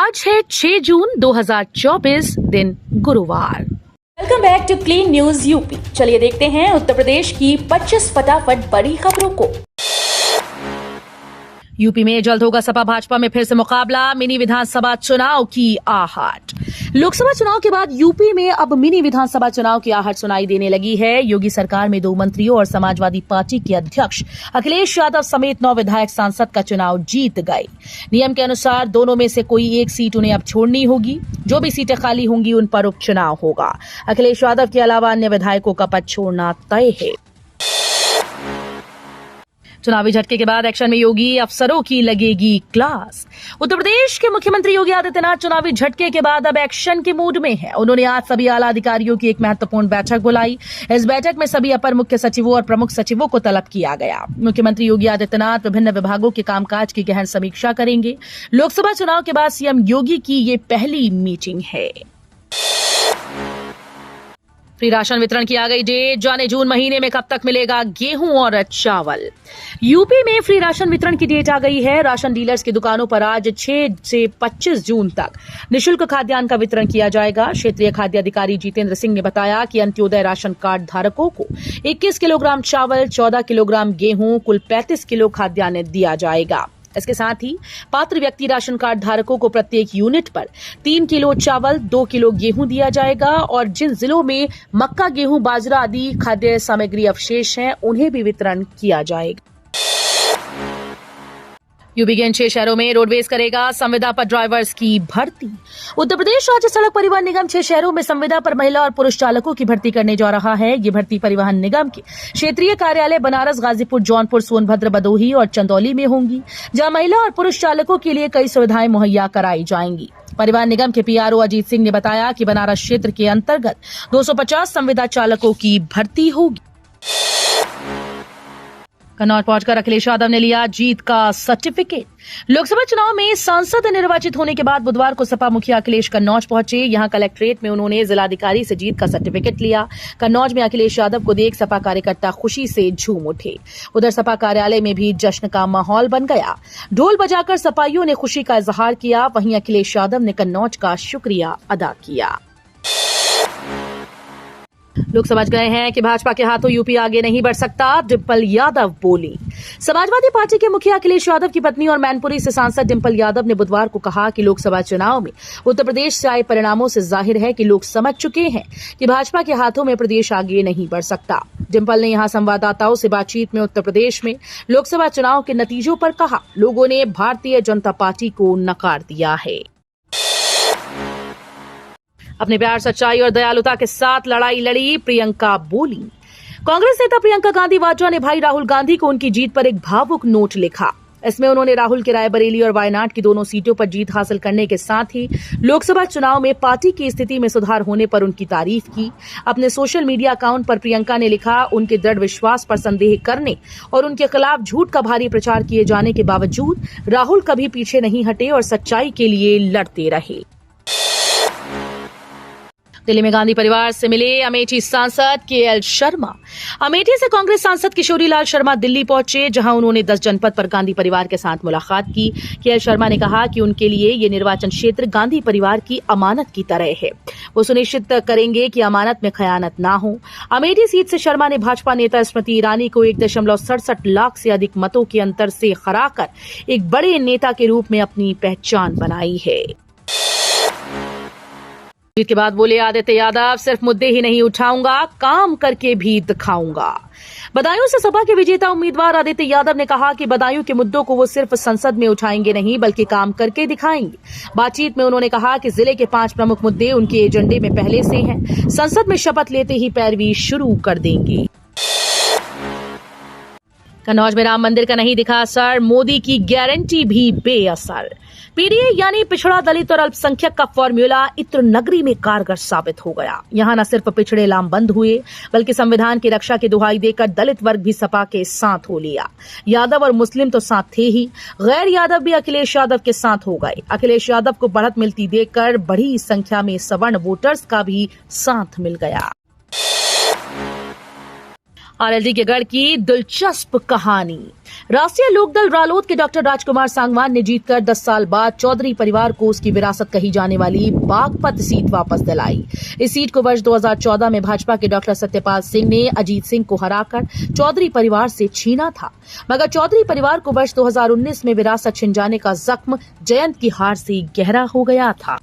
आज है 6 जून 2024, दिन गुरुवार। Welcome back to clean news UP. चलिए देखते हैं उत्तर प्रदेश की 25 फटाफट बड़ी खबरों को। यूपी में जल्द होगा सपा भाजपा में फिर से मुकाबला, मिनी विधानसभा चुनाव की आहट। लोकसभा चुनाव के बाद यूपी में अब मिनी विधानसभा चुनाव की आहट सुनाई देने लगी है। योगी सरकार में 2 मंत्रियों और समाजवादी पार्टी के अध्यक्ष अखिलेश यादव समेत 9 विधायक सांसद का चुनाव जीत गए। नियम के अनुसार दोनों में से कोई एक सीट उन्हें अब छोड़नी होगी। जो भी सीटें खाली होंगी उन पर उपचुनाव होगा। अखिलेश यादव के अलावा अन्य विधायकों का पद छोड़ना तय है। चुनावी झटके के बाद एक्शन में योगी, अफसरों की लगेगी क्लास। उत्तर प्रदेश के मुख्यमंत्री योगी आदित्यनाथ चुनावी झटके के बाद अब एक्शन के मूड में हैं। उन्होंने आज सभी आला अधिकारियों की एक महत्वपूर्ण बैठक बुलाई। इस बैठक में सभी अपर मुख्य सचिवों और प्रमुख सचिवों को तलब किया गया। मुख्यमंत्री योगी आदित्यनाथ विभिन्न विभागों के कामकाज की गहन समीक्षा करेंगे। लोकसभा चुनाव के बाद सीएम योगी की ये पहली मीटिंग है। फ्री राशन वितरण की आ गई डेट, जाने जून महीने में कब तक मिलेगा गेहूं और चावल। यूपी में फ्री राशन वितरण की डेट आ गई है। राशन डीलर्स की दुकानों पर आज 6 से 25 जून तक निःशुल्क खाद्यान्न का वितरण किया जाएगा। क्षेत्रीय खाद्य अधिकारी जितेंद्र सिंह ने बताया कि अंत्योदय राशन कार्ड धारकों को 21 किलोग्राम चावल, 14 किलोग्राम गेहूं, कुल 35 किलो खाद्यान्न दिया जाएगा। इसके साथ ही पात्र व्यक्ति राशन कार्ड धारकों को प्रत्येक यूनिट पर 3 किलो चावल, 2 किलो गेहूं दिया जाएगा और जिन जिलों में मक्का, गेहूं, बाजरा आदि खाद्य सामग्री अवशेष हैं उन्हें भी वितरण किया जाएगा। यूपी के इन 6 शहरों में रोडवेज करेगा संविदा पर ड्राइवर्स की भर्ती। उत्तर प्रदेश राज्य सड़क परिवहन निगम 6 शहरों में संविदा पर महिला और पुरुष चालकों की भर्ती करने जा रहा है। ये भर्ती परिवहन निगम के क्षेत्रीय कार्यालय बनारस, गाजीपुर, जौनपुर, सोनभद्र, भदोही और चंदौली में होंगी, जहां महिला और पुरुष चालकों के लिए कई सुविधाएं मुहैया कराई जाएंगी। परिवहन निगम के पीआरओ अजीत सिंह ने बताया कि बनारस क्षेत्र के अंतर्गत 250 संविदा चालकों की भर्ती होगी। कन्नौज पहुंचकर अखिलेश यादव ने लिया जीत का सर्टिफिकेट। लोकसभा चुनाव में सांसद निर्वाचित होने के बाद बुधवार को सपा मुखिया अखिलेश कन्नौज पहुंचे। यहां कलेक्ट्रेट में उन्होंने जिलाधिकारी से जीत का सर्टिफिकेट लिया। कन्नौज में अखिलेश यादव को देख सपा कार्यकर्ता खुशी से झूम उठे। उधर सपा कार्यालय में भी जश्न का माहौल बन गया। ढोल बजाकर सपाइयों ने खुशी का इजहार किया। वहीं अखिलेश यादव ने कन्नौज का शुक्रिया अदा किया। लोग समझ गए हैं कि भाजपा के हाथों यूपी आगे नहीं बढ़ सकता, डिंपल यादव बोली। समाजवादी पार्टी के मुखिया अखिलेश यादव की पत्नी और मैनपुरी से सांसद डिंपल यादव ने बुधवार को कहा कि लोकसभा चुनाव में उत्तर प्रदेश से आए परिणामों से जाहिर है कि लोग समझ चुके हैं कि भाजपा के हाथों में प्रदेश आगे नहीं बढ़ सकता। डिंपल ने यहां संवाददाताओं से बातचीत में उत्तर प्रदेश में लोकसभा चुनाव के नतीजों पर कहा, लोगों ने भारतीय जनता पार्टी को नकार दिया है। अपने प्यार, सच्चाई और दयालुता के साथ लड़ाई लड़ी, प्रियंका बोली। कांग्रेस नेता प्रियंका गांधी वाड्रा ने भाई राहुल गांधी को उनकी जीत पर एक भावुक नोट लिखा। इसमें उन्होंने राहुल के रायबरेली और वायनाड की दोनों सीटों पर जीत हासिल करने के साथ ही लोकसभा चुनाव में पार्टी की स्थिति में सुधार होने पर उनकी तारीफ की। अपने सोशल मीडिया अकाउंट पर प्रियंका ने लिखा, उनके दृढ़ विश्वास पर संदेह करने और उनके खिलाफ झूठ का भारी प्रचार किए जाने के बावजूद राहुल कभी पीछे नहीं हटे और सच्चाई के लिए लड़ते रहे। दिल्ली में गांधी परिवार से मिले अमेठी सांसद केएल शर्मा। अमेठी से कांग्रेस सांसद किशोरी लाल शर्मा दिल्ली पहुंचे, जहां उन्होंने 10 जनपद पर गांधी परिवार के साथ मुलाकात की। केएल शर्मा ने कहा कि उनके लिए ये निर्वाचन क्षेत्र गांधी परिवार की अमानत की तरह है। वो सुनिश्चित करेंगे कि अमानत में खयानत ना हो। अमेठी सीट से शर्मा ने भाजपा नेता स्मृति ईरानी को 1.67 लाख से अधिक मतों के अंतर से हराकर एक बड़े नेता के रूप में अपनी पहचान बनाई है। जीत के बाद बोले आदित्य यादव, सिर्फ मुद्दे ही नहीं उठाऊंगा, काम करके भी दिखाऊंगा। बदायूं से सपा के विजेता उम्मीदवार आदित्य यादव ने कहा कि बदायूं के मुद्दों को वो सिर्फ संसद में उठाएंगे नहीं बल्कि काम करके दिखाएंगे। बातचीत में उन्होंने कहा कि जिले के 5 प्रमुख मुद्दे उनके एजेंडे में पहले से हैं। संसद में शपथ लेते ही पैरवी शुरू कर देंगे। कन्नौज में राम मंदिर का नहीं दिखा असर, मोदी की गारंटी भी बेअसर। पीडीए यानी पिछड़ा, दलित और अल्पसंख्यक का फॉर्मूला इत्र नगरी में कारगर साबित हो गया। यहां न सिर्फ पिछड़े लामबंद हुए बल्कि संविधान की रक्षा की दुहाई देकर दलित वर्ग भी सपा के साथ हो लिया। यादव और मुस्लिम तो साथ थे ही, गैर यादव भी अखिलेश यादव के साथ हो गए। अखिलेश यादव को बढ़त मिलती देखकर बड़ी संख्या में सवर्ण वोटर्स का भी साथ मिल गया। आरएलडी के गढ़ की दिलचस्प कहानी। राष्ट्रीय लोकदल रालोद के डॉक्टर राजकुमार सांगवान ने जीतकर 10 साल बाद चौधरी परिवार को उसकी विरासत कही जाने वाली बागपत सीट वापस दिलाई। इस सीट को वर्ष 2014 में भाजपा के डॉक्टर सत्यपाल सिंह ने अजीत सिंह को हराकर चौधरी परिवार से छीना था, मगर चौधरी परिवार को वर्ष 2019 में विरासत छिन जाने का जख्म जयंत की हार से गहरा हो गया था।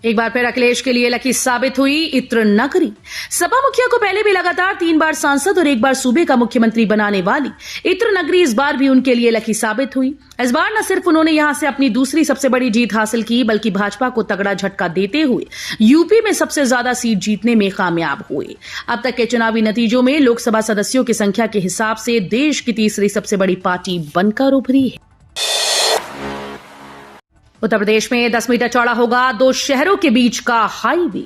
एक बार फिर अखिलेश के लिए लकी साबित हुई इत्र नगरी। सपा मुखिया को पहले भी लगातार 3 बार सांसद और 1 बार सूबे का मुख्यमंत्री बनाने वाली इत्र नगरी इस बार भी उनके लिए लकी साबित हुई। इस बार न सिर्फ उन्होंने यहां से अपनी दूसरी सबसे बड़ी जीत हासिल की, बल्कि भाजपा को तगड़ा झटका देते हुए यूपी में सबसे ज्यादा सीट जीतने में कामयाब हुए। अब तक के चुनावी नतीजों में लोकसभा सदस्यों की संख्या के हिसाब से देश की तीसरी सबसे बड़ी पार्टी बनकर उभरी है। उत्तर प्रदेश में 10 मीटर चौड़ा होगा 2 शहरों के बीच का हाईवे।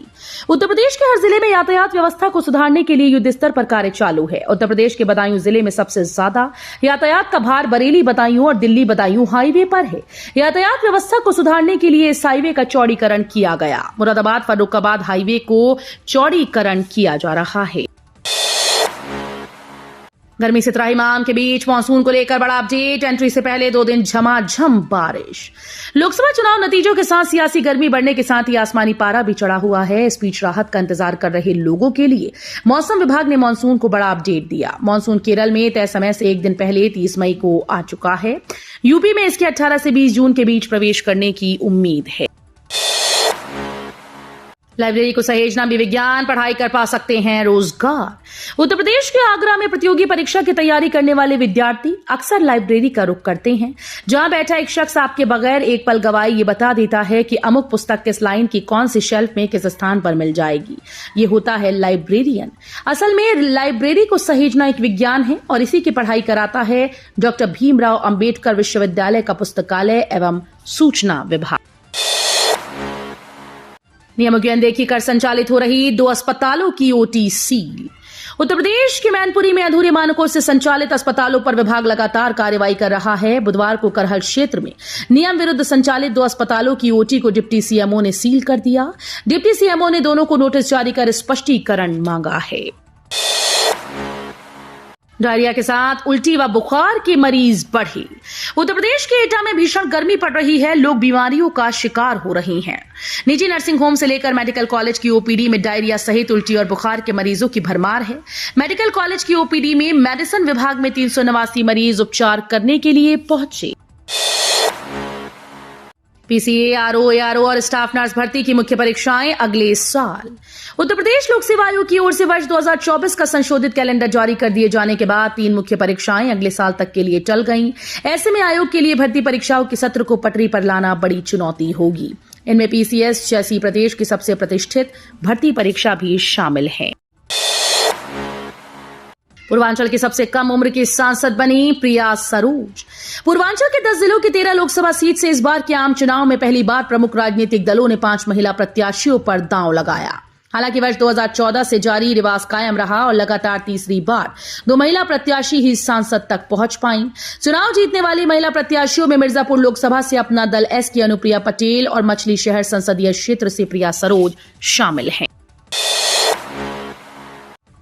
उत्तर प्रदेश के हर जिले में यातायात व्यवस्था को सुधारने के लिए युद्ध स्तर पर कार्य चालू है। उत्तर प्रदेश के बदायूं जिले में सबसे ज्यादा यातायात का भार बरेली बदायूं और दिल्ली बदायूं हाईवे पर है। यातायात व्यवस्था को सुधारने के लिए इस हाईवे का चौड़ीकरण किया गया। मुरादाबाद फर्रुखाबाद हाईवे को चौड़ीकरण किया जा रहा है। गर्मी से त्राहिमाम के बीच मानसून को लेकर बड़ा अपडेट। एंट्री से पहले 2 दिन झमाझम बारिश। लोकसभा चुनाव नतीजों के साथ सियासी गर्मी बढ़ने के साथ ही आसमानी पारा भी चढ़ा हुआ है। इस बीच राहत का इंतजार कर रहे लोगों के लिए मौसम विभाग ने मानसून को बड़ा अपडेट दिया। मानसून केरल में तय समय से 1 दिन पहले 30 मई को आ चुका है। यूपी में इसके 18 से 20 जून के बीच प्रवेश करने की उम्मीद है। लाइब्रेरी को सहेजना भी विज्ञान, पढ़ाई कर पा सकते हैं रोजगार। उत्तर प्रदेश के आगरा में प्रतियोगी परीक्षा की तैयारी करने वाले विद्यार्थी अक्सर लाइब्रेरी का रुख करते हैं, जहां बैठा एक शख्स आपके बगैर एक पल गवाए ये बता देता है कि अमुक पुस्तक किस लाइन की कौन सी शेल्फ में किस स्थान पर मिल जाएगी। ये होता है लाइब्रेरियन। असल में लाइब्रेरी को सहेजना एक विज्ञान है और इसी की पढ़ाई कराता है डॉक्टर भीमराव अंबेडकर विश्वविद्यालय का पुस्तकालय एवं सूचना विभाग। नियमों की अनदेखी कर संचालित हो रही 2 अस्पतालों की ओटी सील। उत्तर प्रदेश के मैनपुरी में अधूरे मानकों से संचालित अस्पतालों पर विभाग लगातार कार्रवाई कर रहा है। बुधवार को करहल क्षेत्र में नियम विरुद्ध संचालित 2 अस्पतालों की ओटी को डिप्टी सीएमओ ने सील कर दिया। डिप्टी सीएमओ ने दोनों को नोटिस जारी कर स्पष्टीकरण मांगा है। डायरिया के साथ उल्टी व बुखार के मरीज बढ़े। उत्तर प्रदेश के एटा में भीषण गर्मी पड़ रही है। लोग बीमारियों का शिकार हो रहे हैं। निजी नर्सिंग होम से लेकर मेडिकल कॉलेज की ओपीडी में डायरिया सहित उल्टी और बुखार के मरीजों की भरमार है। मेडिकल कॉलेज की ओपीडी में मेडिसिन विभाग में 389 मरीज उपचार करने के लिए पहुंचे। पीसीए, आरओ, एआरओ और स्टाफ नर्स भर्ती की मुख्य परीक्षाएं अगले साल। उत्तर प्रदेश लोक सेवा आयोग की ओर से वर्ष 2024 का संशोधित कैलेंडर जारी कर दिए जाने के बाद 3 मुख्य परीक्षाएं अगले साल तक के लिए टल गईं। ऐसे में आयोग के लिए भर्ती परीक्षाओं के सत्र को पटरी पर लाना बड़ी चुनौती होगी। इनमें पीसीएस जैसी प्रदेश की सबसे प्रतिष्ठित भर्ती परीक्षा भी शामिल है। पूर्वांचल की सबसे कम उम्र की सांसद बनी प्रिया सरोज। पूर्वांचल के 10 जिलों की 13 लोकसभा सीट से इस बार के आम चुनाव में पहली बार प्रमुख राजनीतिक दलों ने 5 महिला प्रत्याशियों पर दांव लगाया। हालांकि वर्ष 2014 से जारी रिवाज कायम रहा और लगातार तीसरी बार 2 महिला प्रत्याशी ही सांसद तक पहुंच पाईं। चुनाव जीतने वाली महिला प्रत्याशियों में मिर्जापुर लोकसभा से अपना दल एस की अनुप्रिया पटेल और मछली शहर संसदीय क्षेत्र से प्रिया सरोज शामिल हैं।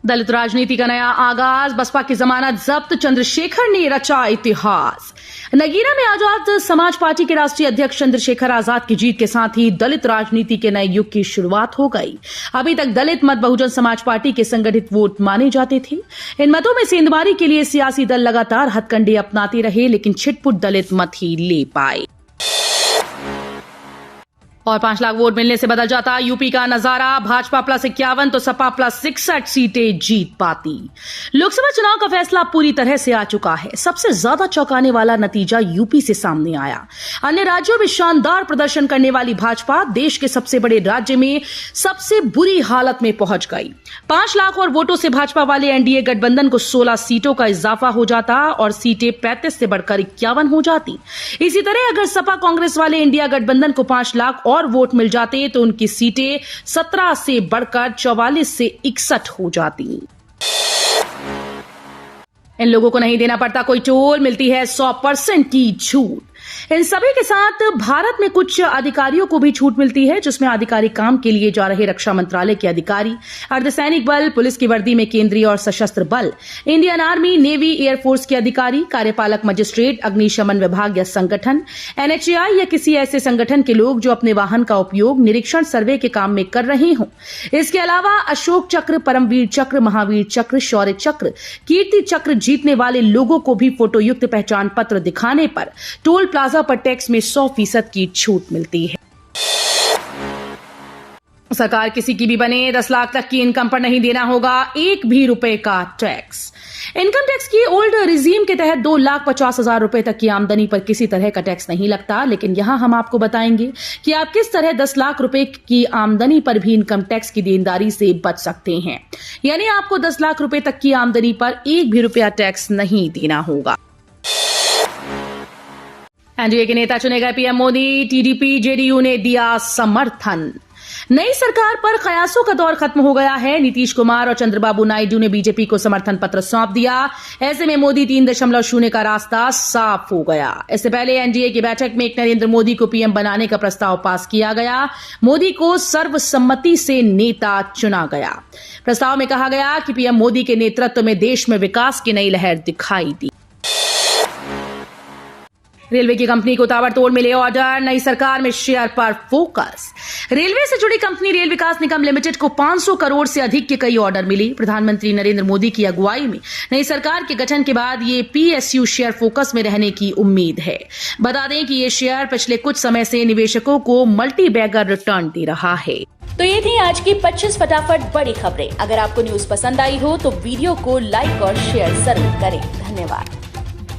दलित राजनीति का नया आगाज। बसपा की जमानत जब्त, चंद्रशेखर ने रचा इतिहास। नगीना में आजाद समाज पार्टी के राष्ट्रीय अध्यक्ष चंद्रशेखर आजाद की जीत के साथ ही दलित राजनीति के नए युग की शुरुआत हो गई। अभी तक दलित मत बहुजन समाज पार्टी के संगठित वोट माने जाते थे। इन मतों में सेंधमारी के लिए सियासी दल लगातार हथकंडे अपनाते रहे, लेकिन छिटपुट दलित मत ही ले पाए और 5 लाख वोट मिलने से बदल जाता यूपी का नजारा। भाजपा +51 तो सपा +61 सीटें जीत पाती। लोकसभा चुनाव का फैसला पूरी तरह से आ चुका है। सबसे ज्यादा चौंकाने वाला नतीजा यूपी से सामने आया। अन्य राज्यों में शानदार प्रदर्शन करने वाली भाजपा देश के सबसे बड़े राज्य में सबसे बुरी हालत में पहुंच गई। 5 लाख और वोटों से भाजपा वाले एनडीए गठबंधन को 16 सीटों का इजाफा हो जाता और सीटें 35 से बढ़कर 51 हो जाती। इसी तरह अगर सपा कांग्रेस वाले इंडिया गठबंधन को 5 लाख और वोट मिल जाते तो उनकी सीटें 17 से बढ़कर 44 से 61 हो जाती। इन लोगों को नहीं देना पड़ता कोई टोल, मिलती है 100% की छूट। इन सभी के साथ भारत में कुछ अधिकारियों को भी छूट मिलती है, जिसमें आधिकारिक काम के लिए जा रहे रक्षा मंत्रालय के अधिकारी, अर्धसैनिक बल, पुलिस की वर्दी में केंद्रीय और सशस्त्र बल, इंडियन आर्मी, नेवी, एयरफोर्स के अधिकारी, कार्यपालक मजिस्ट्रेट, अग्निशमन विभाग या संगठन, एनएचएआई या किसी ऐसे संगठन के लोग जो अपने वाहन का उपयोग निरीक्षण सर्वे के काम में कर रहे हों। इसके अलावा अशोक चक्र, परमवीर चक्र, महावीर चक्र, शौर्य चक्र, कीर्ति चक्र जीतने वाले लोगों को भी फोटोयुक्त पहचान पत्र दिखाने पर टोल प्लाजा पर टैक्स में 100% की छूट मिलती है। सरकार किसी की भी बने 10 लाख तक की इनकम पर नहीं देना होगा एक भी रुपए का टैक्स। इनकम टैक्स की ओल्ड रिजीम के तहत 2,50,000 रुपए तक की आमदनी पर किसी तरह का टैक्स नहीं लगता, लेकिन यहां हम आपको बताएंगे कि आप किस तरह 10 लाख रुपए की आमदनी पर भी इनकम टैक्स की देनदारी से बच सकते हैं। यानी आपको 10 लाख रुपए तक की आमदनी पर एक भी रुपया टैक्स नहीं देना होगा। एनडीए के नेता चुने गए पीएम मोदी, टीडीपी, जेडीयू ने दिया समर्थन। नई सरकार पर कयासों का दौर खत्म हो गया है। नीतीश कुमार और चंद्रबाबू नायडू ने बीजेपी को समर्थन पत्र सौंप दिया। ऐसे में मोदी 3.0 का रास्ता साफ हो गया। इससे पहले एनडीए की बैठक में एक नरेंद्र मोदी को पीएम बनाने का प्रस्ताव पास किया गया। मोदी को सर्वसम्मति से नेता चुना गया। प्रस्ताव में कहा गया कि पीएम मोदी के नेतृत्व में देश में विकास की नई लहर दिखाई दी। रेलवे की कंपनी को ताबड़तोड़ मिले ऑर्डर, नई सरकार में शेयर पर फोकस। रेलवे से जुड़ी कंपनी रेल विकास निगम लिमिटेड को 500 करोड़ से अधिक के कई ऑर्डर मिले। प्रधानमंत्री नरेंद्र मोदी की अगुवाई में नई सरकार के गठन के बाद ये पीएसयू शेयर फोकस में रहने की उम्मीद है। बता दें कि ये शेयर पिछले कुछ समय से निवेशकों को मल्टी बैगर रिटर्न दे रहा है। तो ये थी आज की 25 फटाफट बड़ी खबरें। अगर आपको न्यूज पसंद आई हो तो वीडियो को लाइक और शेयर जरूर करें। धन्यवाद।